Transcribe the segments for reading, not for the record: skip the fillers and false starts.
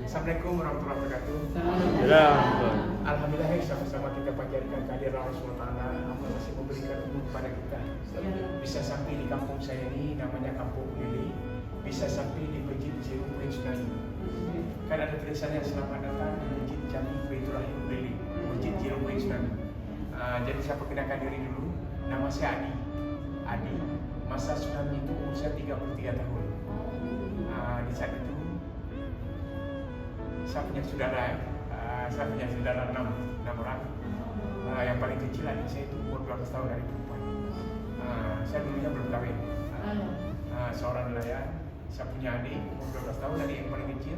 Assalamualaikum warahmatullahi wabarakatuh. Alhamdulillah, sama-sama kita panjatkan kehadiran Allah SWT. Allah masih memberikan umur kepada kita. Bisa sampai di kampung saya ini, namanya Kampung Ulili. Bisa sampai di Masjid Cirumbui Tsunami. Kan ada tulisannya selamat datang di Masjid Jami Baitur Rahim Ulili, Masjid Cirumbui Tsunami. Jadi saya perkenalkan diri dulu. Nama saya Adi. Adi. Masa tsunami itu umur saya 33 tahun. Di saat itu saya punya saudara, enam orang. Yang paling kecil adik saya itu umur 12 tahun dari perempuan. Saya dulunya belum kawin. Seorang nelayan. Saya punya adik umur 12 tahun, adik yang paling kecil.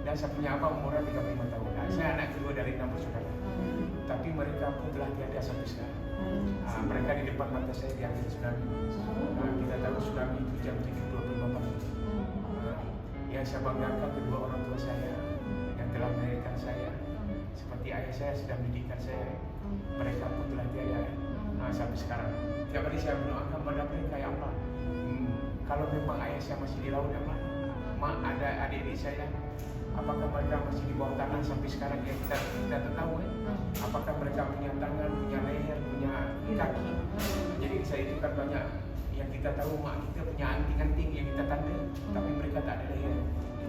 Dan saya punya abang umurnya 35 tahun. Saya anak kedua dari 6 bersaudara. Tapi mereka pun telah tiada sampai sekarang. Mereka di depan mata saya di akhir tsunami. Kita tahu tsunami itu jam 7.25 pagi. Yang saya banggakan kedua orang tua saya yang telah melahirkan saya, seperti ayah saya sudah mendidikan saya, mereka pun telah tiada sampai sekarang. Tiap hari saya berdoakan kepada mereka, ya Allah, kalau memang ayah saya masih di laut, ya Allah, ada adik-adik saya, apakah mereka masih di bawah tanah sampai sekarang? Ya kita tak tahu, apakah mereka punya tangan, punya leher, punya kaki. Jadi saya itu kan banyak yang kita tahu, mak kita punya anting-anting yang kita tanda, tapi mereka tak ada leher.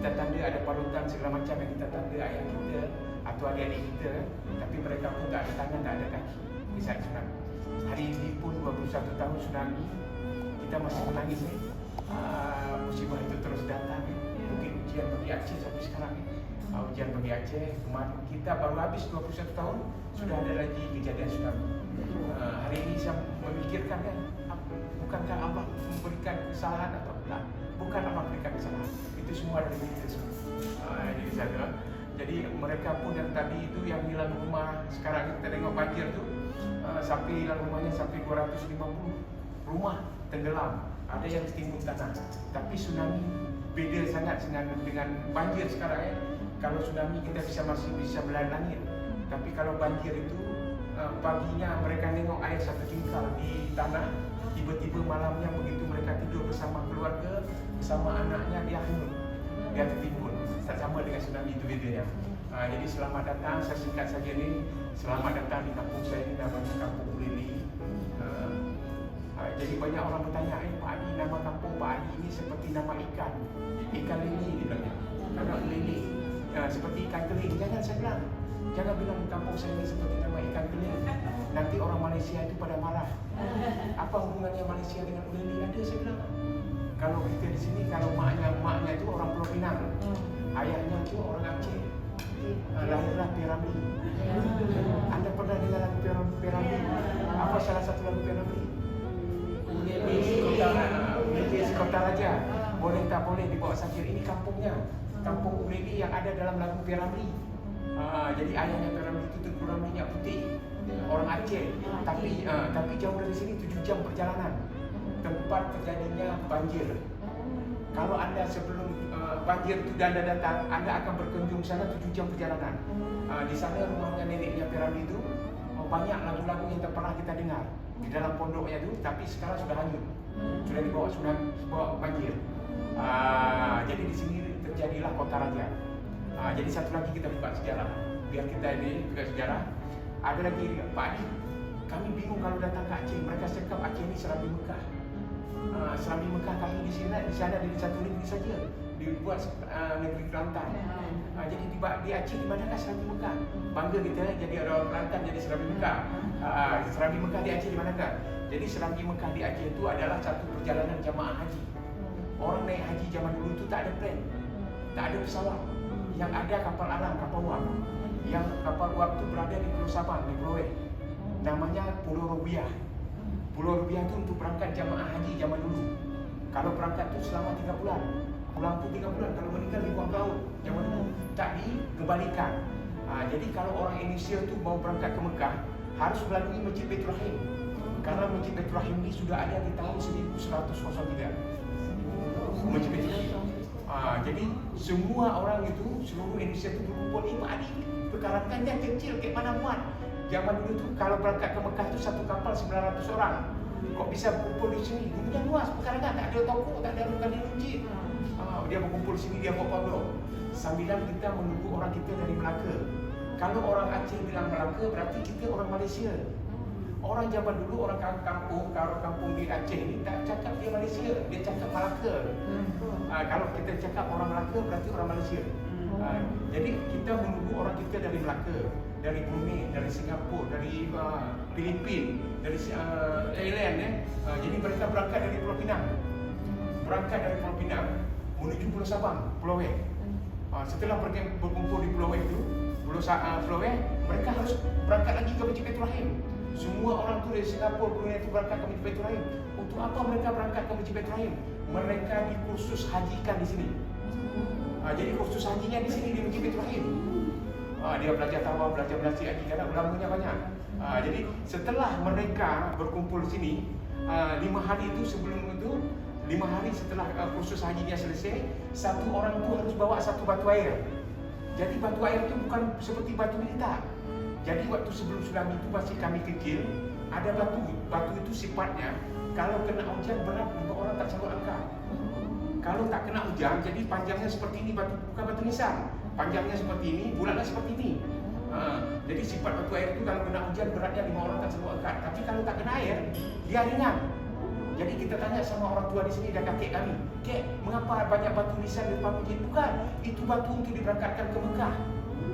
Kita tanda ada parutan segala macam yang kita tanda ayah kita atau adik-adik kita, tapi mereka pun tak ada tangan, tak ada kaki di saat tsunami. Hari ini pun 21 tahun tsunami, kita masih menangis. Musibah itu terus datang. Mungkin ujian bagi Aceh sampai sekarang. Ujian bagi Aceh, kemarin kita baru habis 21 tahun, sudah ada lagi kejadian tsunami. Hari ini saya memikirkan, bukankah Allah memberikan kesalahan atau tidak? Bukan Allah memberikan kesalahan, itu semua dari kita semua. Jadi mereka pun yang tadi itu yang hilang rumah, sekarang kita tengok banjir tu, sampai hilang rumahnya sampai 250 rumah tenggelam. Ada yang setimbun tanah. Tapi tsunami beda sangat dengan banjir sekarang ya. Kalau tsunami kita masih bisa melihat langit. Tapi kalau banjir itu paginya mereka tengok air satu tingkal di tanah, tiba-tiba malamnya begitu mereka tidur bersama keluarga, bersama anaknya, dia hanyut, dia tertimbun. Sama dengan tsunami itu bedanya. Jadi selamat datang, saya singkat saja ni. Selamat datang di kampung saya ini, namanya Kampung Ulili. Jadi banyak orang bertanya, Pak Adi, nama kampung Pak Adi ini seperti nama ikan lili dibilangnya. Karena lili seperti ikan keling. Jangan saya bilang, jangan bilang kampung saya ini seperti nama ikan keling. Nanti orang Malaysia itu pada marah. Apa hubungannya Malaysia dengan Ulili? Ada saya bilang. Kalau kita di sini, kalau maknya itu orang Pulau Pinang, ayahnya itu orang Aceh, lahirlah Piramli. Anda pernah dengar lagu Piramli? Apa salah satu lagu Piramli? Kota Raja. Boleh tak boleh dibawa sakit. Ini kampungnya, Kampung Ulili yang ada dalam lagu Piramli. Jadi ayahnya Piramli itu kurang minyak putih, orang Aceh. Tapi jauh dari sini 7 jam perjalanan. Tempat terjadinya banjir. Kalau anda sebelum banjir itu anda datang, anda akan berkunjung sana 7 jam perjalanan. Di sana rumahnya neneknya Piramli itu banyak lagu-lagu yang tak pernah kita dengar di dalam pondoknya itu, tapi sekarang sudah hanyut, sudah dibawa banjir. Jadi di sini terjadilah Kota Raja. Jadi satu lagi kita buka sejarah, biar kita ini buka sejarah. Ada lagi Pak Adi, kami bingung kalau datang ke Aceh, mereka cakap Aceh ini Serambi Mekah. Serambi Mekah kami di sana di satu negeri saja, dibuat negeri Kelantan. Jadi di Aceh di manakah Serambi Mekah? Bangga kita jadi ada orang Kelantan jadi Serambi Mekah. Serambi Mekah di Aceh di manakah? Jadi Serambi Mekah di Aceh itu adalah satu perjalanan jamaah haji. Orang naik haji zaman dulu itu tak ada plan, tak ada pesawat. Yang ada kapal alam, kapal uap. Yang kapal uap itu berada di Pulau Sabang, di Pulau namanya Pulau Rubiah. Pulau Rubiah itu untuk berangkat jamaah haji zaman dulu. Kalau berangkat itu selama 3 bulan, pulang pun 3 bulan. Kalau meninggal dibuang ke laut zaman dulu, tak dikembalikan. Jadi kalau orang Indonesia itu mau berangkat ke Mekah, harus melalui Masjid Baitur Rahim. Karena Masjid Baitur Rahim ini sudah ada di tahun 1103. Masjid Baitur Rahim. Jadi semua orang itu, seluruh Indonesia itu berkumpul. Pak Adi, perkaratannya kecil, kayak mana muat. Zaman dulu tu kalau berangkat ke Mekah tu satu kapal 900 orang. Kok bisa berkumpul di sini? Dunia luas, perkarangan tak ada toko, tak ada rumah di masjid. Dia berkumpul sini, dia buat pondok. sambilan kita menunggu orang kita dari Melaka. Kalau orang Aceh bilang Melaka, berarti kita orang Malaysia. Orang zaman dulu, orang kampung di Aceh ni tak cakap dia Malaysia, dia cakap Melaka. Kalau kita cakap orang Melaka, berarti orang Malaysia. Jadi kita menunggu orang kita dari Melaka, dari Brunei, dari Singapura, dari Filipina, dari Thailand. Jadi mereka berangkat dari Pulau Pinang, menuju Pulau Sabang, Pulau Weh. Setelah berkumpul di Pulau Weh itu, Pulau Weh, mereka harus berangkat lagi ke Masjid Baitur Rahim. Semua orang tu dari Singapura, Brunei itu berangkat ke Masjid Baitur Rahim. Untuk apa mereka berangkat ke Masjid Baitur Rahim? Mereka dikursus hajikan di sini. Jadi kursus hajinya di sini di Masjid Baitur Rahim. Dia belajar tawaf, belajar haji karena ulamanya banyak. Jadi setelah mereka berkumpul di sini, 5 hari itu sebelum itu, 5 hari setelah kursus hajinya selesai, satu orang itu harus bawa satu batu air. Jadi batu air itu bukan seperti batu militer. Jadi waktu sebelum tsunami itu masih kami kecil, ada batu itu sifatnya kalau kena hujan berat 5 orang tak sanggup angkat. Kalau tak kena hujan, jadi panjangnya seperti ini, bukan batu nisan. Panjangnya seperti ini, bulatnya seperti ini. Jadi sifat batu air itu kalau kena hujan beratnya 5 orang tak sanggup angkat. Tapi kalau tak kena air, dia ringan. Jadi kita tanya sama orang tua di sini dan kakek kami, "Kek, mengapa banyak batu nisan di depan masjid?" Bukan, itu batu untuk diberangkatkan ke Mekah.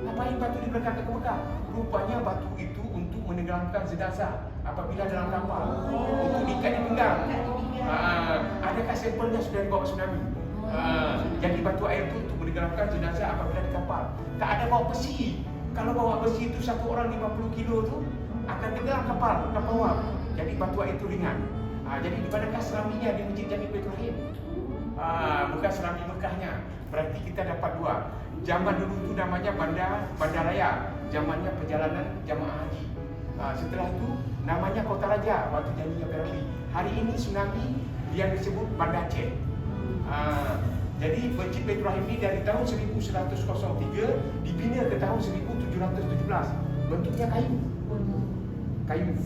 Ngapain batu diberangkatkan ke Mekah? Rupanya batu itu untuk menenggelamkan jenazah apabila dalam kapal, untuk diikat di pinggang. Adakah sampelnya sudah dibawa tsunami? Jadi batu air itu untuk menenggelamkan jenazah apabila di kapal. Tak ada bawa besi. Kalau bawa besi itu satu orang 50 kilo tu akan tenggelam kapal wap. Jadi batu air itu ringan. Jadi di manakah selaminya di Masjid Jami Baitur Rahim? Bukan selami Mekahnya. Berarti kita dapat dua. Zaman dulu itu namanya Bandaraya. Zamannya perjalanan jamaah haji. Setelah itu namanya Kota Raja waktu janjinya Perabi. Hari ini tsunami yang disebut Banda Aceh. Jadi Masjid Baitur Rahim ini dari tahun 1103 dibina ke tahun 1717. Bentuknya kayu.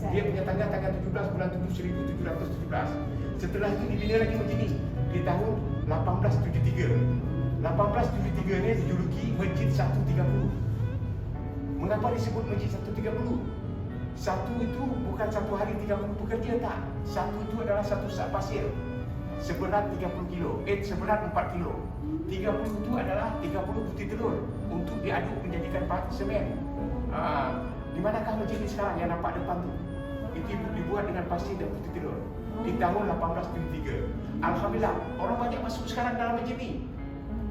Dia punya tanggal 17 bulan 7 1717. Setelah itu dibina lagi masjid ini di tahun 1873. 1873 ini dijuluki Masjid 130. Mengapa disebut Masjid 130? Satu itu bukan satu hari 30 pekerja, tak. Satu itu adalah satu sak pasir seberat 30 kilo, seberat 4 kilo. 30 itu adalah 30 butir telur untuk diaduk menjadikan semen. Di manakah masjid ini sekarang yang nampak depan tu? Itu dibuat dengan pasir dan putih telur di tahun 1873. Alhamdulillah, orang banyak masuk sekarang dalam masjid ini.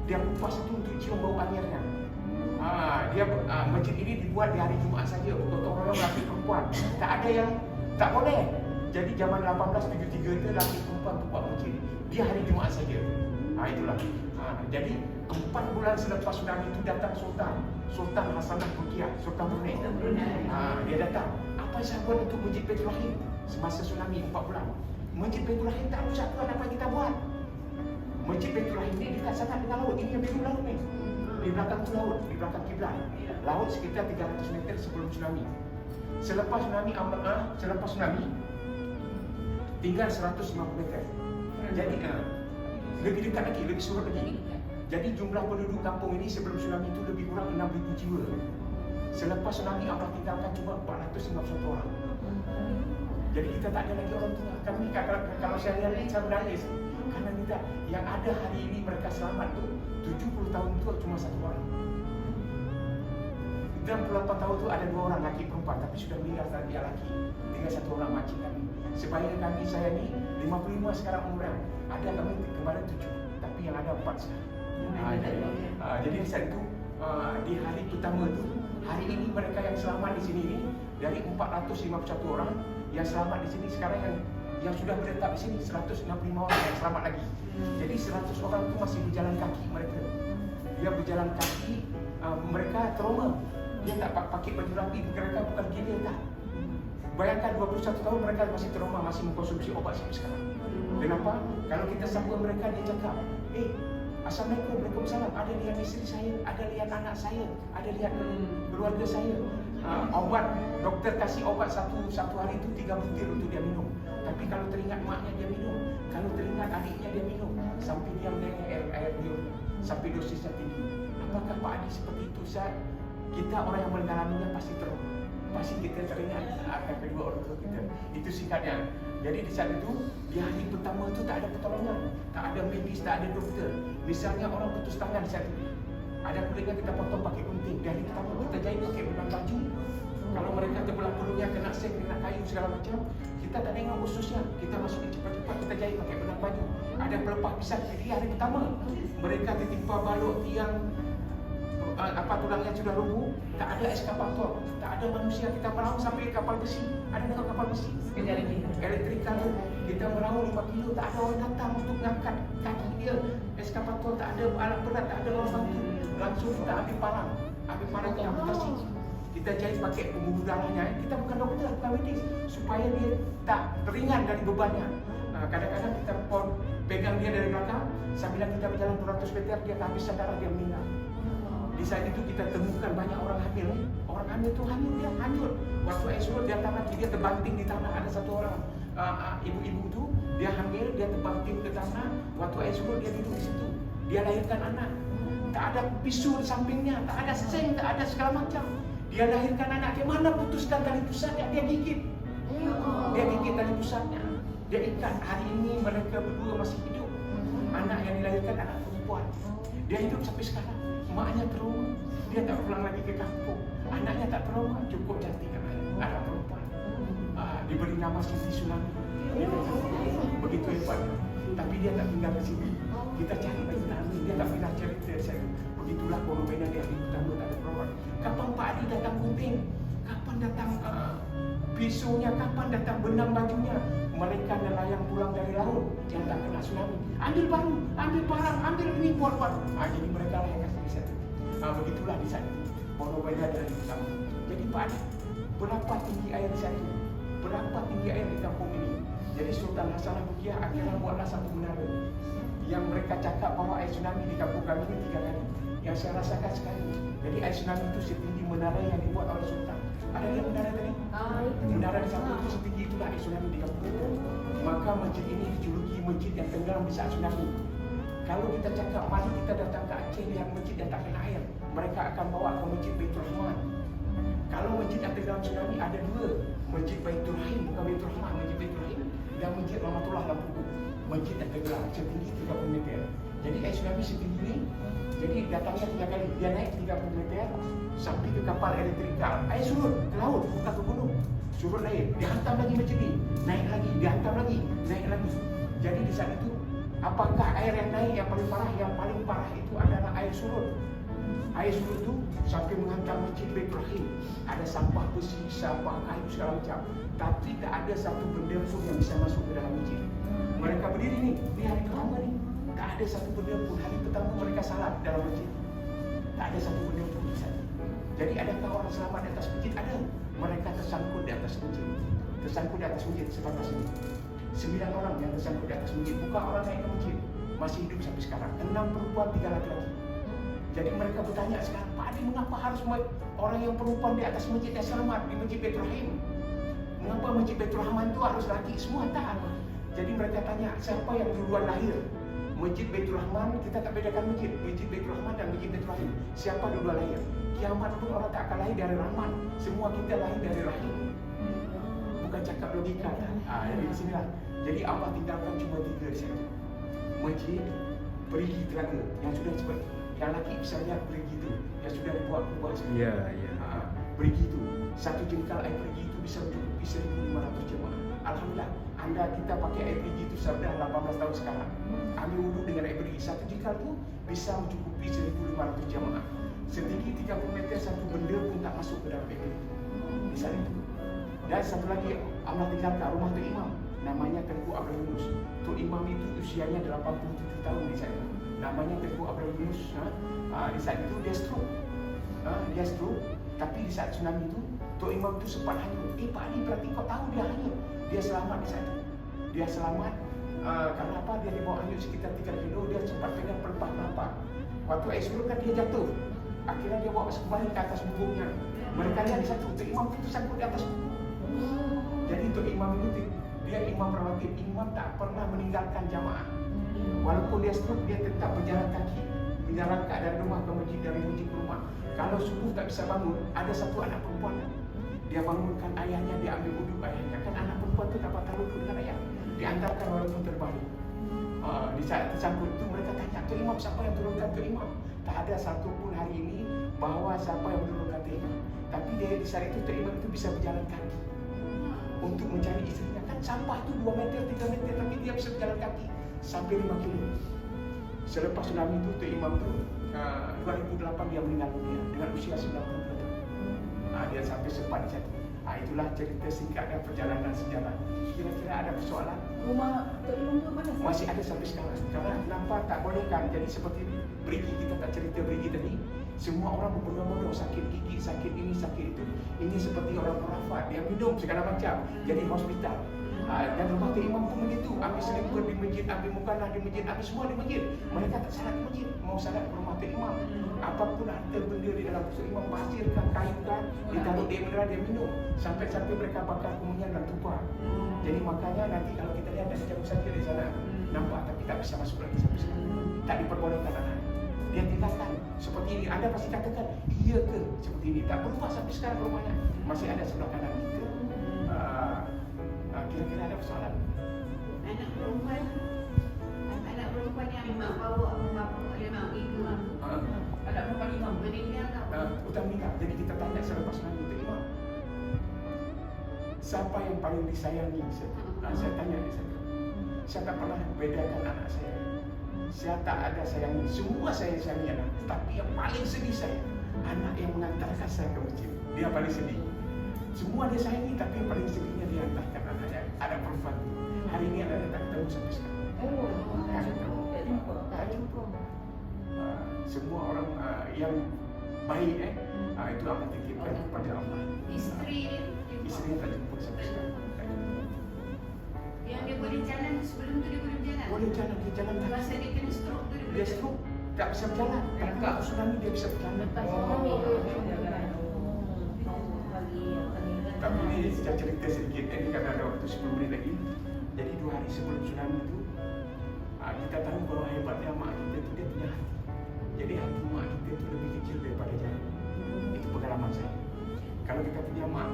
Dia kupas itu untuk cium bau airnya. Masjid ini dibuat di hari Jumaat saja untuk orang lelaki perempuan. Tak ada yang tak boleh. Jadi zaman 1873 itu lelaki perempuan untuk buat masjid. Dia hari Jumaat saja. Itulah. Jadi 4 bulan selepas tsunami itu datang Sultan Hasanah Bolkiah, Sultan Brunei. Dia datang. Apa yang saya buat untuk Masjid Baitur Rahim semasa tsunami 4 bulan? Masjid Baitur Rahim tak rusak, tuan, apa kita buat? Masjid Baitur Rahim ini dekat sangat dengan laut. Ini yang biru laut ni. Di belakang tu laut, di belakang kiblat. Laut sekitar 300 meter sebelum tsunami. Selepas tsunami tinggal 150 meter. Jadi lebih dekat lagi, lebih surut lagi. Jadi jumlah penduduk kampung ini sebelum tsunami itu lebih kurang 6,000 jiwa. Selepas tsunami Allah tinggalkan cuma 451 orang. Jadi kita tak ada lagi orang tua. Kami kalau saya lihat saya menangis. Karena kita yang ada hari ini mereka selamat tu 70 tahun tua cuma 1 orang. 68 tahun tu ada 2 orang laki perempuan, tapi sudah meninggal dia laki. Tinggal 1 orang makcik kami. Sebaya kami saya ni 55 sekarang umurnya. Ada kami kemarin 7, tapi yang ada 4 sekarang. Jadi saat itu di hari pertama tu, hari ini mereka yang selamat di sini ni dari 451 orang yang selamat di sini sekarang yang sudah menetap di sini 165 orang yang selamat lagi. Jadi 100 orang tu masih berjalan kaki mereka. Dia berjalan kaki, mereka trauma. Dia tak pakai baju rapi, mereka bukan gila tak. Bayangkan 21 tahun mereka masih trauma, masih mengkonsumsi obat sampai sekarang. Kenapa? Kalau kita sambut mereka, dia cakap, Assalamualaikum, Waalaikumsalam. Ada lihat isteri saya, ada lihat anak saya, ada lihat keluarga saya. Obat, doktor kasih obat satu hari itu 3 butir untuk dia minum. Tapi kalau teringat maknya dia minum, kalau teringat adiknya dia minum, sampai dia menengah air dia, sampai dosisnya tinggi. Apakah Pak Adi seperti itu? Kita orang yang mengalaminya pasti kita teringat akan kedua orang tua kita. Itu sikapnya. Jadi di saat itu, di hari pertama itu tak ada pertolongan, tak ada medis, tak ada doktor. Misalnya orang putus tangan di saat itu, ada kulitnya kita potong pakai gunting. Di hari pertama kita jahit pakai benang baju. Kalau mereka terbelah bulunya, kena seng, kena kayu segala macam, kita tak tengok khususnya. Kita masukin cepat-cepat, kita jahit pakai benang baju. Ada pelepah pisah. Jadi hari pertama mereka tertimpa balok tiang, tulangnya sudah lumpuh, tak ada eskavator, tak ada manusia. Kita meraung sampai kapal besi. Ada tengok kapal besi? Elektrikal. Kita meraung 5 kilo, tak ada orang datang untuk mengangkat kaki dia. Eskavator tak ada, alat berat tak ada orang bantu. Langsung kita ambil parang kita amputasi. Kita jahit pakai pembunuh darahnya. Kita bukan doktor, bukan medis, supaya dia tak teringan dari bebannya. Kadang-kadang kita pegang dia dari belakang, sambil kita berjalan 200 meter, dia kehabisan darah, dia meninggal. Di saat itu kita temukan banyak orang hamil. Orang hamil itu hanyut. Waktu air surut dia hantar lagi, dia terbanting di tanah. Ada satu orang ibu-ibu itu, dia hamil, dia terbanting ke tanah. Waktu air surut dia duduk di situ. Dia lahirkan anak. Tak ada pisau di sampingnya, tak ada seng, tak ada segala macam. Dia lahirkan anak. Ke mana putuskan tali pusatnya? Dia gigit. Dia gigit tali pusatnya. Dia ikat. Hari ini mereka berdua masih hidup. Anak yang dilahirkan anak perempuan. Dia hidup sampai sekarang. Maknya trauma, dia tak pulang lagi ke kampung. Anaknya tak trauma, cukup cantik anak perempuan. Diberi nama Siti Sulami. Begitu hebatnya. Tapi dia tak tinggal di sini. Kita cari baju Nami, dia tak pernah cerita saya. Begitulah fenomena dia hari pertama tak ada perawat. Kapan Pak Adi datang gunting? Kapan datang pisaunya? Kapan datang benang bajunya? Mereka nelayan pulang dari laut yang tak kena tsunami. Ambil baru, ambil parang, ambil ini buat. Jadi mereka lah yang kasih di situ. Begitulah di sana. Fenomena dari pertama. Jadi Pak Adi, berapa tinggi air di sana? Berapa tinggi air di kampung ini? Jadi Sultan Hasanah Bolkiah akhirnya buatlah satu menara yang mereka cakap bahawa air tsunami di kampung kami ini 3 kali. Yang saya rasakan sekali. Jadi air tsunami itu setinggi menara yang dibuat oleh Sultan. Ada lihat menara tadi? Menara di samping itu setinggi itulah air tsunami di kampung itu. Maka masjid ini dijuluki masjid yang tenggelam di saat tsunami. Kalau kita cakap mari kita datang ke Aceh lihat masjid yang tak kena air, mereka akan bawa ke masjid Baitul Rahman. Kalau masjid yang tenggelam tsunami ada 2, masjid Baitul Rahim, bukan Baitul Rahman, masjid Baitul Rahim dan masjid Rahmatullah Lampu. Masjid yang tenggelam setinggi 30 meter. Jadi air tsunami setinggi ini, jadi datangnya 3 kali, dia naik 30 meter sampai ke kapal elektrikal. Air surut ke laut, bukan ke gunung. Surut air, dihantam lagi macam ni, naik lagi, dihantam lagi, naik lagi. Jadi di saat itu, apakah air yang naik yang paling parah? Yang paling parah itu adalah air surut. Air surut itu sampai menghantam masjid Baitul Rahim. Ada sampah besi, sampah kayu segala macam. Tapi tak ada satu benda pun yang bisa masuk ke dalam masjid. Mereka berdiri ni, di hari pertama ni, tak ada satu benda pun. Hari pertama mereka salat dalam masjid. Tak ada satu benda pun di sana. Jadi adakah orang selamat di atas masjid? Ada. Mereka tersangkut di atas masjid. Tersangkut di atas masjid sebatas ini. 9 orang yang tersangkut di atas masjid. Bukan orang naik ke masjid. Masih hidup sampai sekarang. 6 perempuan, 3 laki-laki. Jadi mereka bertanya sekarang, Pak Adi, mengapa harus orang yang perempuan di atas masjid yang selamat di masjid Baitul Rahim? Mengapa masjid Baitul Rahman itu harus laki semua? Tak. Jadi mereka tanya, siapa yang duluan lahir? Masjid Baitul Rahman, kita tak bedakan masjid Baitul Rahman dan masjid Baitul Rahim. Siapa duluan lahir? Kiamat pun orang tak akan lahir dari Rahman. Semua kita lahir dari Rahim. Bukan cakap logika. Jadi di sinilah. Jadi Allah tinggalkan cuma 3 di sana. Masjid, perigi telaga yang sudah cepat. Yang laki misalnya perigi itu yang sudah dibuat sekali. Perigi itu, satu jengkal air perigi itu bisa mencukupi 1.500 jemaah. Alhamdulillah, kita pakai air perigi itu sudah 18 tahun sekarang. Ambil wudhu dengan air perigi. Satu jengkal itu bisa mencukupi 1.500 jemaah. Setinggi 30 meter, satu benda pun tak masuk ke dalam air perigi. Di sana itu. Dan satu lagi, Allah tinggalkan rumah Tok Imam. Namanya Tengku Abdul Yunus. Tok Imam itu usianya 87 tahun di sana. Namanya Tengku Abdul Yunus. Di saat itu dia stroke. Dia stroke. Tapi di saat tsunami itu, Tok Imam itu sempat hanyut. Pak Adi, berarti kau tahu dia hanyut. Dia selamat di saat itu. Dia selamat. Karena apa? Dia dibawa hanyut sekitar 3 kilo. Dia sempat pegang pelepah-pelepah. Waktu air surut kan dia jatuh. Akhirnya dia bawa kembali ke atas punggungnya. Mereka lihat di satu, Tok Imam itu sangkut di atas punggung. Jadi Tok Imam itu, dia imam rawatib. Imam tak pernah meninggalkan jamaah. Walaupun dia stroke, dia tetap berjalan kaki menyerangkak dari rumah ke masjid, dari masjid ke rumah. Kalau subuh tak bisa bangun, ada satu anak perempuan, dia bangunkan ayahnya, dia ambil wudhu ayahnya. Kan anak perempuan itu dapat taruh dengan ayah, diantarkan walaupun terbalik. Di saat tersangkut itu mereka tanya, Tok Imam siapa yang turunkan Tok Imam? Tak ada satu pun hari ini bahawa siapa yang menurunkan Tok Imam. Tapi dia di saat itu Tok Imam itu bisa berjalan kaki untuk mencari istrinya. Kan sampah itu 2 meter, 3 meter, tapi dia bisa berjalan kaki sampai 5 kilo. Selepas tsunami itu Tok Imam itu 2008 dia meninggal dunia dengan usia 92 tahun. Dia sampai sempat di situ. Itulah cerita singkatnya perjalanan sejarah. Kira-kira ada persoalan? Rumah Tok Imam itu mana? Masih ada sampai sekarang. Karena kenapa tak boleh kan? Jadi seperti Brigi, kita tak cerita Brigi tadi. Semua orang berbondong-bondong, sakit gigi, sakit ini, sakit itu. Ini seperti orang merafat, dia minum segala macam. Jadi hospital. Dan rumah Tok Imam pun begitu. Ambil seliput di masjid, ambil mukanah di masjid, ambil semua di masjid. Mereka tak salat di masjid, mau salat ke rumah Tok Imam. Apapun harta benda di dalam Tok Imam, pasir kan, kain kan, ditaruh dia mineral, dia minum. Sampai-sampai mereka bakar kemunyan dan tumpah. Jadi makanya nanti kalau kita lihat ada jarum sakit di sana, nampak tapi tak bisa masuk lagi sampai sekarang. Tak diperbolehkan anak. Dia tinggalkan seperti ini. Anda pasti katakan, iya ke seperti ini? Tak berubah sampai sekarang rumahnya. Masih ada sebelah kanan kita. Kira-kira ada persoalan? Anak perempuan yang mak bawa memang itu. Anak perempuan imam. Meninggal tak? Utang meninggal. Jadi kita tanya selepas tsunami Tok Imam, siapa yang paling disayangi? Saya tanya di sana. Saya tak pernah bedakan anak saya. Saya tak ada sayangi. Semua saya sayangi anak. Tapi yang paling sedih saya, anak yang mengantarkan saya ke masjid. Dia paling sedih. Semua dia sayangi, tapi yang paling sedihnya dia hantarkan anaknya. Ada perempuan. Hari ini anak tak ketemu sampai sekarang. Tak jumpa. Semua orang yang baik itu amat dititipkan kepada Allah. Isteri tak jumpa sampai sekarang. Yang dia boleh jalan sebelum tu dia boleh jalan. Boleh jalan, dia jalan tak. Masa dia kena stroke tu Dia stroke, tak bisa berjalan. Tapi waktu tsunami dia bisa berjalan. Tapi ini saya cerita sedikit. Ini kan ada waktu 10 menit lagi. Jadi 2 hari sebelum tsunami itu, kita tahu bahawa hebatnya mak kita itu dia punya hati. Jadi hati mak kita itu lebih kecil daripada jalan. Itu pengalaman saya. Kalau kita punya mak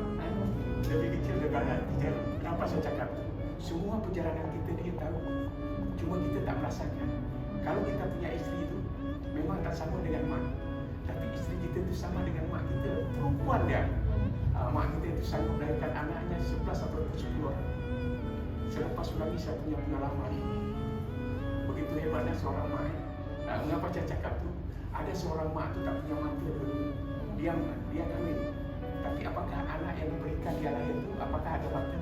lebih kecil daripada hati jalan. Kenapa saya cakap? Semua perjalanan kita dia tahu. Cuma kita tak merasakan. Kalau kita punya isteri itu memang tak sama dengan mak. Tapi isteri kita itu sama dengan mak kita. Perempuan dia. Mak kita itu sanggup melahirkan anaknya 11 atau 10 orang. Selepas tsunami saya punya pengalaman. Begitu hebatnya seorang mak. Mengapa saya cakap tu? Ada seorang mak tu tak punya mata dulu. Dia kahwin. Tapi apakah anak yang diberikan dia lahir tu apakah ada mata?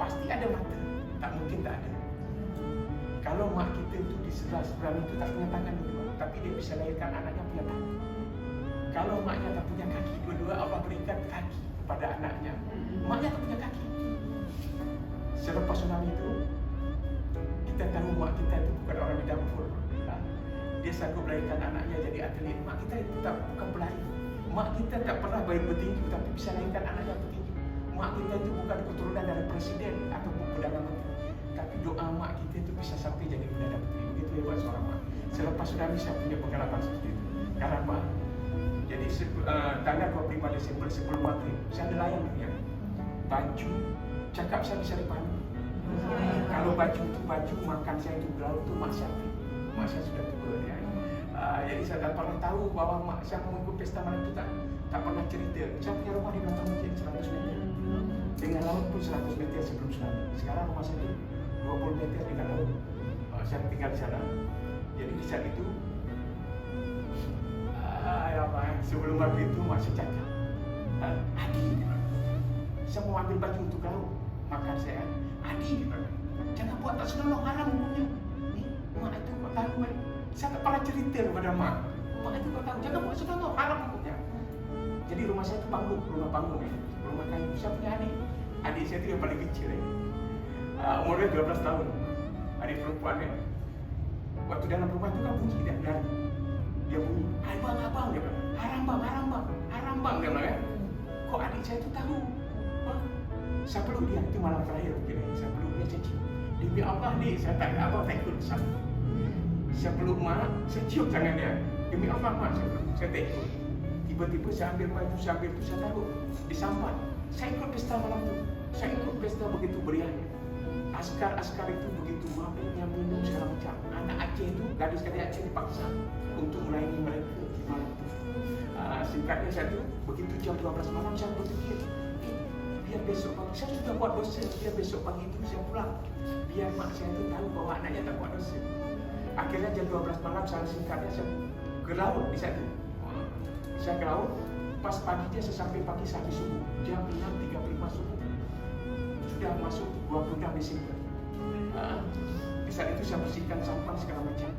Pasti ada mata. Tak mungkin tak ada. Kalau mak kita tu di sebelah itu tak punya tangan dua, tapi dia bisa lahirkan anaknya punya tangan. Kalau maknya tak punya kaki dua-dua, Allah berikan kaki kepada anaknya. Maknya tak punya kaki. Selepas tsunami itu, kita tahu mak kita itu bukan orang di dapur. Dia sanggup melahirkan anaknya jadi atlet. Mak kita itu bukan pelari. Mak kita tak pernah bertinju, tapi bisa lahirkan anaknya bertinju. Mak kita itu bukan keturunan dari presiden atau perdana menteri. Tapi doa mak kita itu bisa sampai jadi perdana menteri. Begitu hebat seorang mak. Selepas tsunami saya punya pengalaman seperti itu. Kenapa? Jadi tanggal 25 Desember sebelum maghrib, saya nelayan dunia. Baju, cakap saya bisa dipahami. Kalau baju itu baju, makan saya itu laut itu mak saya. Mak saya sudah tua ya. Jadi saya tak pernah tahu bahawa mak saya mengikut pesta malam itu tak pernah cerita. Saya punya rumah di belakang masjid 100 meter. Dengan laut pun 100 meter sebelum tsunami. Sekarang rumah saya itu 20 meter dengan laut. Saya tinggal di sana. Jadi di saat itu sebelum maghrib itu masih cakap, Adi, saya mau ambil baju untuk kau makan saya. Adi, jangan buat tak senonoh, haram hukumnya. Mak itu kau tahu kan? Saya tak pernah cerita kepada mak. Mak itu kau tahu, jangan buat senonoh, haram hukumnya. Jadi rumah saya itu panggung, rumah panggung ya, rumah kayu. Saya punya adik saya itu yang paling kecil ya. Umurnya 12 tahun, adik perempuan ya. Waktu dalam rumah itu kan bunyi dan lari. Dia bunyi, hai bang, abang, dia bilang, haram bang, dia bilang ya. Kok adik saya itu tahu? Saya peluk dia, itu malam terakhir mungkin ya. Saya peluk dia, caci. Dia bilang, Allah ni, saya tak ada abang tak ikut sama. Saya peluk mak, saya cium tangan dia. Demi Allah mak, saya tak ikut. Tiba-tiba saya ambil baju, saya taruh di sampan. Saya ikut pesta malam tu. Saya ikut pesta begitu berian. Askar-askar itu begitu mabuknya minum segala macam. Anak Aceh itu, gadis-gadis Aceh dipaksa untuk melayani mereka di malam itu. Singkatnya satu, begitu jam 12 malam saya berfikir, biar besok pagi, saya sudah buat dosa, biar besok pagi itu saya pulang. Biar mak saya itu tahu bahawa anaknya tak buat dosa. Akhirnya jam 12 malam saya singkatnya saya ke laut di satu. Saya ke laut, pas paginya saya sampai pagi sampai subuh, jam 6.35 subuh. Sudah masuk 26 Desember. Di saat itu saya bersihkan sampan segala macam.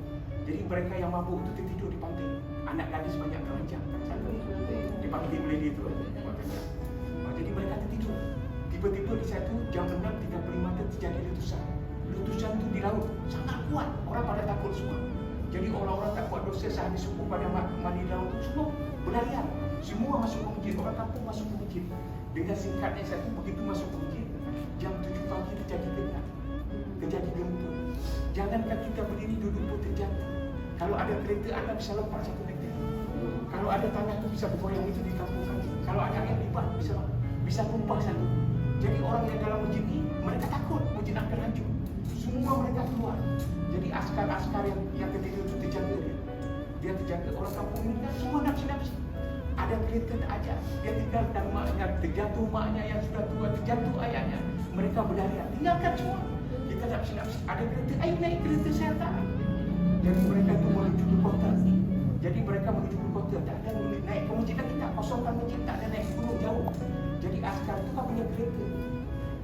Jadi mereka yang mabuk itu tertidur di pantai. Anak gadis banyak terancam di pantai Meledi itu. Jadi mereka tertidur. Tiba-tiba di satu jam 6.35 terjadi letusan. Letusan itu di laut sangat kuat. Orang pada takut semua. Jadi orang-orang tak buat dosa sehabis subuh pada mandi laut itu semua berlarian. Semua masuk ke masjid. Orang kampung masuk ke masjid. Dengan singkatnya satu begitu masuk ke masjid, jam 7 pagi terjadi genap. Terjadi gempa. Jangankan kita berdiri duduk pun terjatuh. Kalau ada kereta anda bisa lompat satu meter. Kalau ada tanah itu bisa bergoyang itu di kampung kami. Kalau ada air lipat bisa tumpah satu. Jadi orang yang dalam masjid ini mereka takut masjid akan hancur. Semua mereka keluar. Jadi askar-askar yang ketiga itu terjaga dia. Dia terjaga orang kampung ini kan semua nafsi-nafsi. Ada kereta tak ajak. Dia tinggal dan maknya terjatuh maknya yang sudah tua, terjatuh ayahnya. Mereka berlarian. Tinggalkan semua. Kita nafsi-nafsi. Ada kereta, ayo naik kereta saya tak. Jadi mereka itu menuju ke kota. Jadi mereka menuju ke kota. Tak ada naik ke masjid kita kosongkan masjid. Tak ada naik gunung jauh. Jadi askar itu kan punya kereta.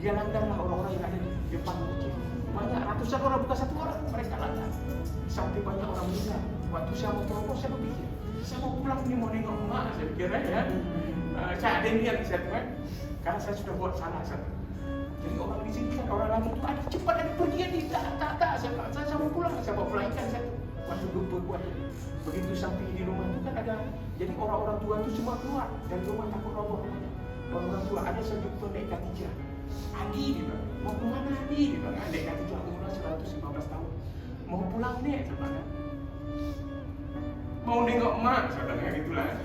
Dia langgarlah orang-orang yang ada di depan masjid. Banyak ratusan orang, bukan satu orang. Mereka langgar. Sampai banyak orang meninggal. Waktu saya mau terobos, saya berpikir, saya mau pulang ni mau tengok mak. Saya fikir ya. Saya ada niat di situ kan. Karena saya sudah buat salah satu. Jadi orang di sini kan orang lagi tu ada cepat ada pergi ni tak saya mau pulang, saya mau pulang ikan satu. Waktu gempa kuat. Begitu sampai di rumah tu kan ada, jadi orang-orang tua tu semua keluar dan rumah takut roboh. Orang-orang tua ada saya jumpa naik Khadijah. Adi dia bilang, mau ke mana Adi? Dia bilang, naik Khadijah umur 115 tahun. Mau pulang nek, saya bilang. Mau nengok mak, saya bilang gitulah.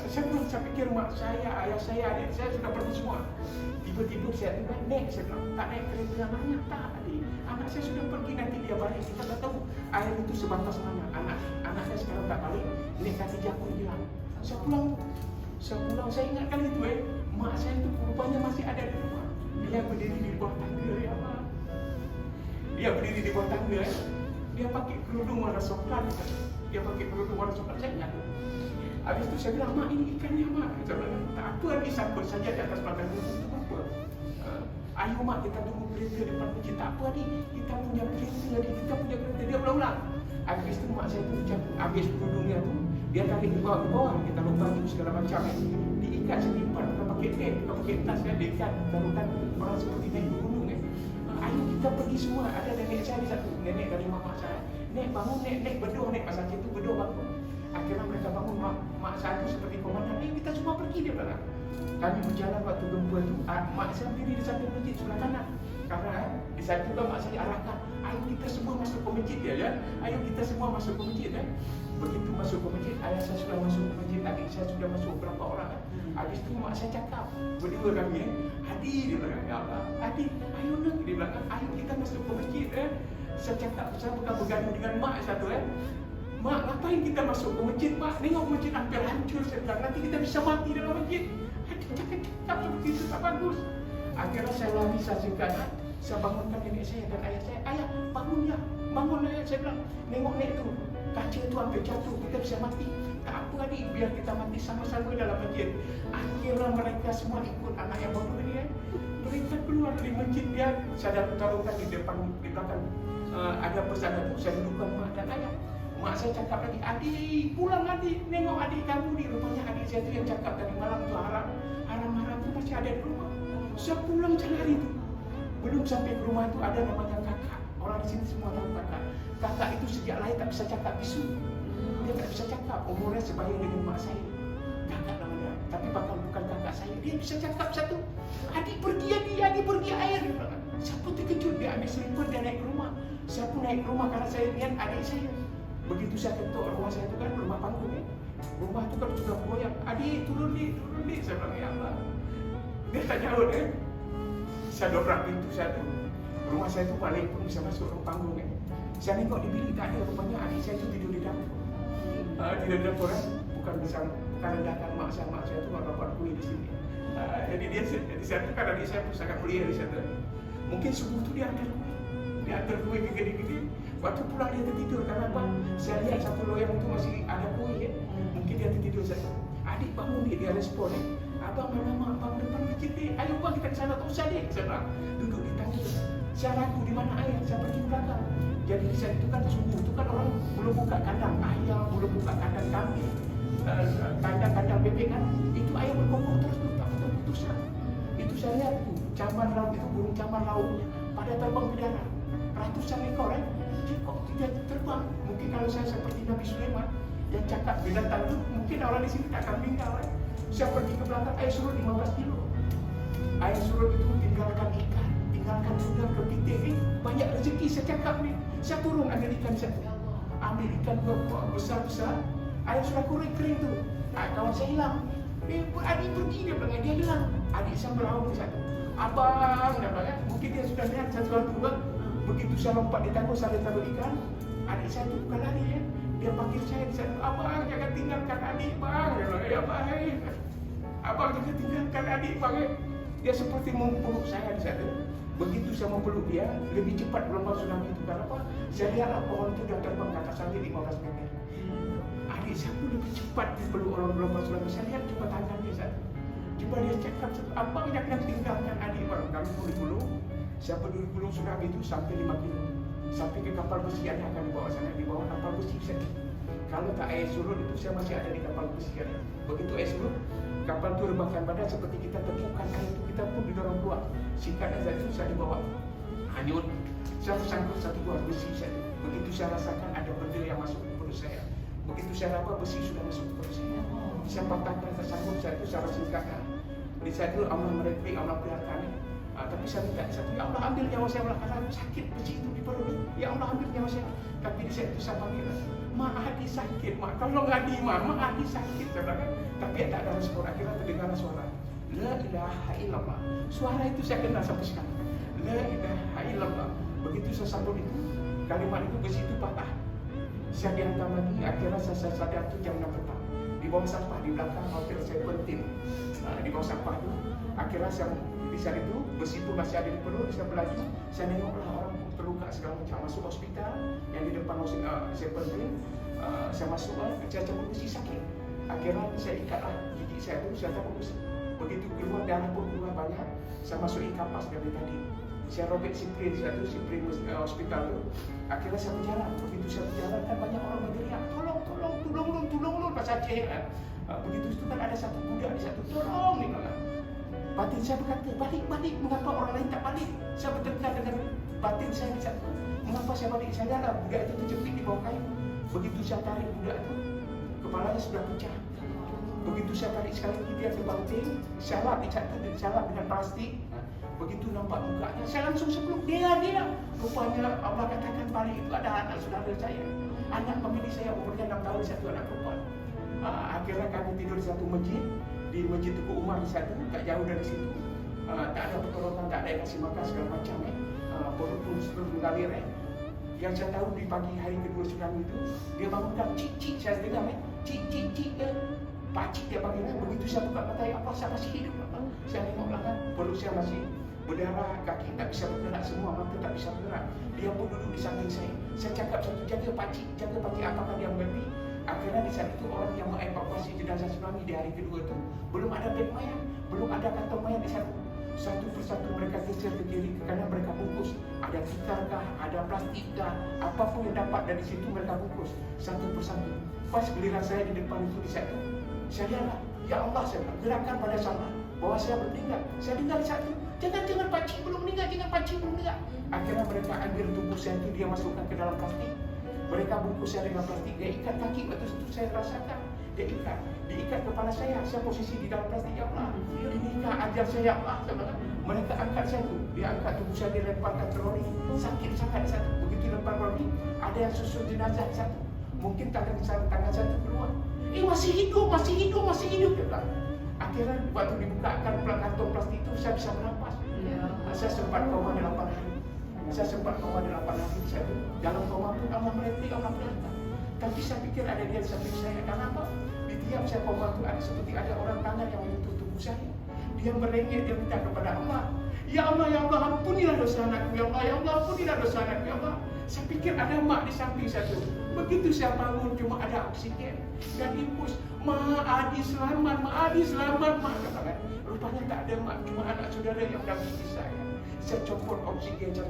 Saya pikir mak saya, ayah saya, adik saya sudah pergi semua. Tiba-tiba saya tiba naik, saya bilang, tak naik kereta anaknya, tak adik. Anak saya sudah pergi, nanti dia balik. Kita tak tahu air itu sebatas mana. Anaknya sekarang tak balik. Naik Khadijah pun hilang. Saya pulang, saya ingatkan itu mak saya itu rupanya masih ada di rumah. Dia berdiri di bawah tangga ya mak. Dia berdiri di bawah tangga. Dia pakai kerudung warna coklat. Saya ingat. Habis itu saya bilang, mak ini ikannya mak. Saya bilang, tak apa ni sangkut saja di atas batang kerudung itu apa. Ayo mak kita tunggu kereta depan masjid. Tak apa ni, kita punya kereta. Dia ulang-ulang. Habis itu mak saya tu habis kerudungnya tu, dia tarik ke bawah. Kita lupa baju segala macam diikat setimpal, bukan pakai net, bukan pakai tas diikat, taruhkan orang seperti naik gunung Ayo kita pergi semua. Ada nenek saya di satu, nenek dari mama saya. Nek bangun, nek berdoa, nek pasal itu berdoa bangun. Akhirnya mereka bangun, mak saya itu seperti komandan. Kita semua pergi dia bilang. Kami berjalan waktu gempa itu, mak saya berdiri di samping masjid sebelah kanan. Karena di saat itu mak saya arahkan, ayo kita semua masuk ke masjid ya. Ayo kita semua masuk ke masjid Begitu masuk ke masjid, ayah saya sudah masuk ke masjid, adik saya sudah masuk berapa orang Habis itu mak saya cakap, berdua kami Adi dia bilang, ya Allah, Adi, ayo nak, dia bilang, ayo kita masuk ke masjid Saya cakap, saya bukan bergaduh dengan mak satu Mak, ngapain kita masuk ke masjid, mak? Tengok masjid hampir hancur, saya bilang, nanti kita bisa mati dalam masjid. Adi cakap seperti itu, tak bagus. Akhirnya saya lari, saya singkatkan, saya bangunkan nenek saya dan ayah saya. Ayah, bangun ya, bangun ayah. Saya bilang, tengok nek tu, kaca tu hampir jatuh, kita bisa mati. Tak apa adik, biar kita mati sama-sama dalam masjid. Akhirnya mereka semua ikut anak yang baru ni Mereka keluar dari masjid dia, saya dah taruhkan di depan, di belakang. Ada pesanan tu, saya dudukkan mak dan ayah. Mak saya cakap lagi, adik, pulang adik, tengok adik kamu ni. Rupanya adik saya tu yang cakap tadi malam tu haram tu masih ada di rumah. Saya pulang cari tu. Belum sampai ke rumah tu ada namanya kakak. Orang di sini semua tahu kakak. Kakak itu sejak lahir tak bisa cakap bisu. Dia tak bisa cakap. Umurnya sebaya dengan mak saya. Kakak namanya. Tapi bakal bukan kakak saya. Dia bisa cakap satu. Adik pergi air. Saya pun terkejut. Dia ambil selipar, dia naik ke rumah. Saya pun naik ke rumah karena saya lihat adik saya. Begitu saya ketuk rumah saya itu kan rumah panggung ya. Rumah itu kan sudah goyang. Adik turun dik. Saya bilang ya Allah. Dia tak jauh deh. Saya dobrak pintu saya tu. Rumah saya tu balik pun bisa masuk rumah panggung ya. Saya tengok di bilik tak ada, rupanya adik saya tu tidur di dapur. Tidur di dapur kan. Bukan bisa rendahkan mak saya tu nak buat kuih di sini. Jadi dia di sana kan adik saya pun sangat mulia di sana. Mungkin subuh tu dia antar kuih. Dia antar kuih ke gede-gede. Waktu pulang dia tertidur, karena apa? Saya lihat satu loyang itu masih ada kuih ya. Mungkin dia tertidur saja. Adik bangun dia respon ya. Abang mana mak, abang depan masjid ni. Ayo bang kita ke sana, tak usah dek. Saya bilang, duduk di tangga. Saya ragu di mana ayam, saya pergi ke belakang. Jadi di sana itu kan subuh, itu kan orang belum buka kandang ayam, belum buka kandang kambing, kandang bebek kan. Itu ayam berkokok terus tak putus-putusan. Itu saya lihat tu, camar laut itu, burung camar laut pada terbang ke darat. Ratusan ekor kok tidak terbang. Mungkin kalau saya seperti Nabi Sulaiman yang cakap binatang itu, mungkin orang di sini tak akan tinggal. Saya pergi ke belakang, ayah suruh 15 kilo. Ayah suruh itu tinggalkan ikan, tinggalkan udang ke pitik. Banyak rezeki saya cakap ni. Saya turun ambil ikan saya. Ambil ikan besar-besar. Ayah sudah kering tu. Kawan saya hilang. Adik pergi dia bilang, dia hilang. Adik saya berlawan di sana. Abang dia bilang, mungkin dia sudah lihat sesuatu kan. Begitu saya lompat di tangguh, saya taruh ikan. Adik saya tu bukan lari ya. Dia panggil saya di sana, abang jangan tinggalkan adik bang. Dia bilang, ya baik. Abang jangan tinggalkan adik bang. Dia seperti memeluk saya di sana. Begitu saya memeluk dia, lebih cepat gelombang tsunami itu. Kenapa? Saya lihatlah pohon itu dia terbang ke atas langit 15 meter. Adik saya pun lebih cepat dipeluk orang gelombang tsunami. Saya lihat coba tangan dia sana. Coba dia cakap, abang jangan tinggalkan adik bang. Kami pun dipeluk. Saya berdiri gulung tsunami itu sampai 5 kilo. Sampai ke kapal besi yang akan dibawa sana, di bawah kapal besi saya. Kalau tak air surut itu saya masih ada di kapal besi kan. Begitu air surut, kapal itu rebahkan badan seperti kita tepukan air itu, kita pun didorong keluar. Sikat azab itu saya dibawa hanyut. Saya sangkut satu buah besi saya. Begitu saya rasakan ada benda yang masuk ke perut saya. Begitu saya raba besi sudah masuk ke perut saya. Saya patahkan tersangkut saya itu saya singkatkan. Di saat itu Allah mereplik, Allah peliharakan. Tapi saya minta satu, ya Allah ambil nyawa saya karena sakit besi itu di perut. Ya Allah ambil nyawa saya. Tapi di saat itu saya panggil, mak adik sakit, mak tolong adik mak adik sakit. Saya bilang, tapi tak ada respon. Akhirnya terdengar suara, la ilaha illallah. Suara itu saya kenal sampai sekarang. La ilaha illallah. Begitu saya sambut itu, kalimat itu besi itu patah. Saya dihantar lagi. Akhirnya saya sadar itu jam 6 petang. Di bawah sampah di belakang hotel saya penting. Di bawah sampah itu, akhirnya saya di saat itu besi itu masih ada di perut. Saya berlaju, saya nengoklah orang terluka segala macam masuk hospital yang di depan saya penting. Saya masuk saya cabut besi sakit. Akhirnya saya ikatlah gigi saya itu, saya cabut besi. Begitu keluar darah pun keluar banyak. Saya masukin kapas dari tadi. Saya robek siprin satu siprin hospital itu. Akhirnya saya berjalan. Begitu saya berjalan kan banyak orang berteriak, tolong pasal Aceh kan. Begitu itu kan ada satu budak di satu, tolong ni kan. Batin saya berkata, balik, mengapa orang lain tak balik? Saya bertengkar dengan batin saya di satu. Mengapa saya balik? Saya lihatlah budak itu terjepit di bawah kayu. Begitu saya tarik budak itu, kepalanya sudah pecah. Begitu saya tarik sekali lagi dia terbanting, saya lap dengan plastik. Begitu nampak mukanya, saya langsung sebelum dia. Rupanya Allah katakan balik itu ada anak saudara saya. Anak pemilik saya umurnya 6 tahun, satu anak perempuan. Akhirnya kami tidur di satu masjid. Di Masjid Tuku Umar di satu, tak jauh dari situ. Tak ada pertolongan, tak ada yang kasih makan segala macam. Perut pun terus mengalir. Yang saya tahu di pagi hari kedua tsunami itu, dia bangunkan cik, saya dengar cik. Pakcik dia panggil. Begitu saya buka mata, apa saya masih hidup? Saya tengok belakang, perut saya masih berdarah, kaki tak bisa bergerak semua, mata tak bisa bergerak. Dia pun duduk di samping saya. Saya cakap satu, jaga pakcik, apakah dia mengerti? Akhirnya di saat itu orang yang mengevakuasi jenazah tsunami di hari kedua itu belum ada beg mayat, belum ada kantong mayat di sana. Satu persatu mereka geser ke kiri ke kanan, mereka bungkus. Ada tikar kah, ada plastik kah, apapun yang dapat dari situ mereka bungkus satu persatu. Pas giliran saya di depan itu di saat itu, saya lihatlah, ya Allah, saya gerakan pada sama bahwa saya meninggal. Saya tinggal di satu, jangan pakcik belum meninggal. Akhirnya mereka ambil tubuh saya itu, dia masukkan ke dalam plastik. Mereka bungkus saya dengan plastik, dia ikat kaki, waktu itu saya rasakan. Dia diikat kepala saya posisi di dalam plastik, ya Allah. Inikah ajar saya, ya Allah. Mereka angkat saya tu, dia angkat tubuh saya, dia lemparkan ke lori. Sakit sangat satu. Begitu lempar lori, ada yang susun jenazah satu. Mungkin tangan satu keluar. Masih hidup. Dia bilang. Akhirnya waktu dibukakan kantong plastik itu saya bisa bernapas. Saya sempat koma 8 hari. Saya dalam koma pun Allah merhati. Tapi saya pikir ada dia di samping saya. Kenapa? Di tiap saya koma itu ada seperti ada orang tangan yang menyentuh tubuh saya. Dia merengek, dia minta kepada Allah. Ya Allah, ampunilah dosa anakku. Ya Allah, ampunilah dosa anakku. Ya Allah. Saya pikir ada mak di samping saya tu. Begitu saya bangun cuma ada oksigen dan infus. Mak Adi selamat, mak katakan. Rupanya tak ada mak, cuma anak saudara yang dampingi saya. Saya copot oksigen, saya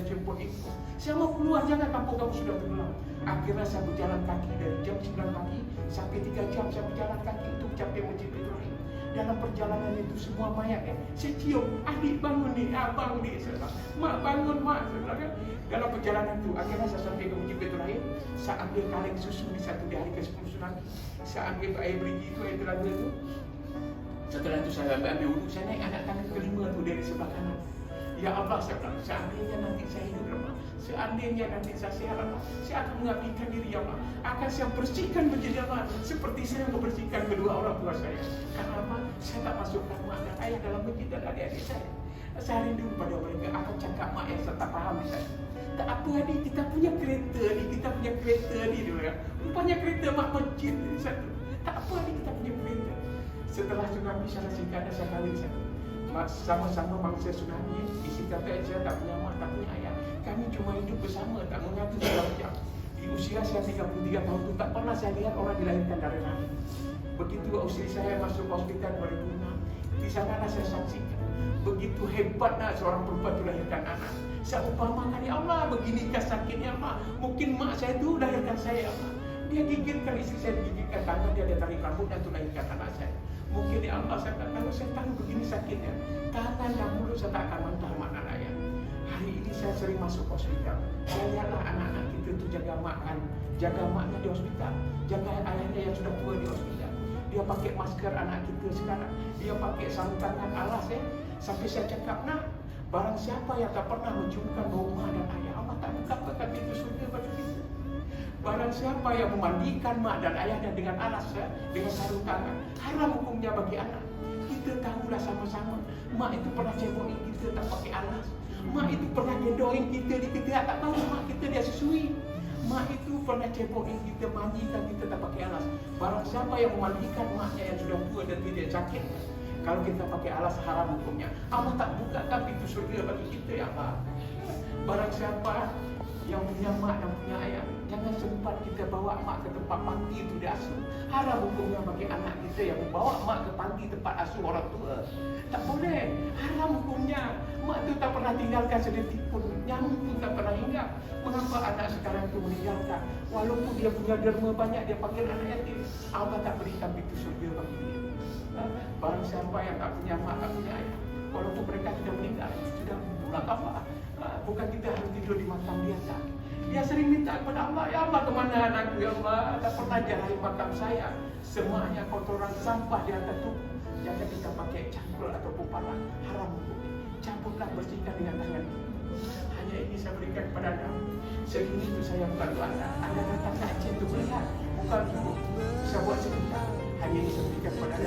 jemput infus. Saya mau keluar, jangan kampung kamu sudah tenggelam. Akhirnya saya berjalan kaki dari jam 9 pagi sampai 3 jam saya berjalan kaki untuk capai Masjid Petroli. Dalam perjalanan itu semua mayat saya cium, adik bangun nih, abang nih, saya bilang, mak bangun mak, saya bilang kan. Dalam perjalanan itu akhirnya saya sampai ke Masjid Petroli. Saya ambil kaleng susu di satu hari ke-10 tsunami. Saya ambil air berigi itu, air telaga itu. Setelah itu saya ambil wudhu, saya naik anak tangga kelima tu dari sebelah kanan. Ya Allah, saya bilang, seandainya nanti saya hidup lama, seandainya nanti saya sehat lama, saya akan mengabdikan diri ya Allah. Akan saya bersihkan menjadi Allah seperti saya membersihkan kedua orang tua saya. Kenapa? Saya tak masukkan mak dan ayah dalam masjid dan adik-adik saya. Saya rindu pada mereka akan cakap mak yang saya tak faham di sana. Tak apa adik, kita punya kereta ni dia. Rupanya kereta mak masjid di satu. Tak apa adik, kita punya kereta. Setelah tsunami saya singkat dan saya kahwin saya. Sama-sama bangsa tsunami. Isi kata saya tak punya mak, tak punya ayah. Kami cuma hidup bersama, tak mengadu dalam jam. Di usia saya 33 tahun itu tak pernah saya lihat orang dilahirkan dari rahim. Begitu usia saya masuk hospital 2006, di sanalah saya saksikan begitu hebatnya seorang perempuan itu lahirkan anak. Saya umpamakan, ya Allah, beginikah sakitnya mak? Mungkin mak saya itu lahirkan saya, Allah. Dia gigitkan istri saya, gigitkan tangan dia tarik rambut dan itu lahirkan anak saya. Mungkin ya Allah, kalau saya tahu begini sakitnya, tangan dan mulut saya tak akan mentah mak dan ayah. Hari ini saya sering masuk hospital. Saya lihatlah anak-anak kita itu jaga maknya di hospital, jaga ayahnya yang sudah tua di hospital. Dia pakai masker anak kita sekarang, dia pakai sarung tangan alas sampai saya cakap, nak, barang siapa yang tak pernah menciumkan bau mak dan ayah, Allah tak buka pintu surga bagi kita. Barang siapa yang memandikan mak dan ayahnya dengan alas, dengan sarung tangan, haram hukumnya bagi anak. Kita tahulah sama-sama, mak itu pernah cebokin kita tak pakai alas. Mak itu pernah gendongin kita di ketiak, tak tahu mak kita dia susui. Mak itu pernah cebokin kita, mandikan kita tak pakai alas. Barang siapa yang memandikan maknya yang sudah tua dan tidak sakit, kalau kita pakai alas, haram hukumnya. Allah tak bukakan pintu surga bagi kita, ya Allah. Barang siapa yang punya mak dan punya ayah, jangan sempat kita bawa mak ke tempat panti itu diasuh. Haram hukumnya bagi anak kita yang membawa mak ke panti tempat asuh orang tua. Tak boleh, haram hukumnya. Mak itu tak pernah tinggalkan sedetik pun, nyamuk pun tak pernah hinggap. Mengapa anak sekarang itu meninggalkan? Walaupun dia punya derma banyak, dia panggil anak yatim, Allah tak berikan pintu surga bagi dia. Barang siapa yang tak punya mak, tak punya ayah, walaupun mereka sudah meninggal, sudah pulang apa? Bukan kita harus tidur di makam dia, tak? Dia sering minta kepada Allah, ya Allah, kemana anakku, ya Allah? Tak pernah jahai makam saya. Semuanya kotoran sampah di atas tubuh. Jangan kita pakai cangkul ataupun palang, haram hukum. Campurlah, bersihkan dengan tangan. Hanya ini saya berikan kepada anda. Segini itu saya bukan doa anda datang ke Aceh untuk melihat, bukan cukup. Saya buat sebentar. Hanya ini saya berikan kepada anda.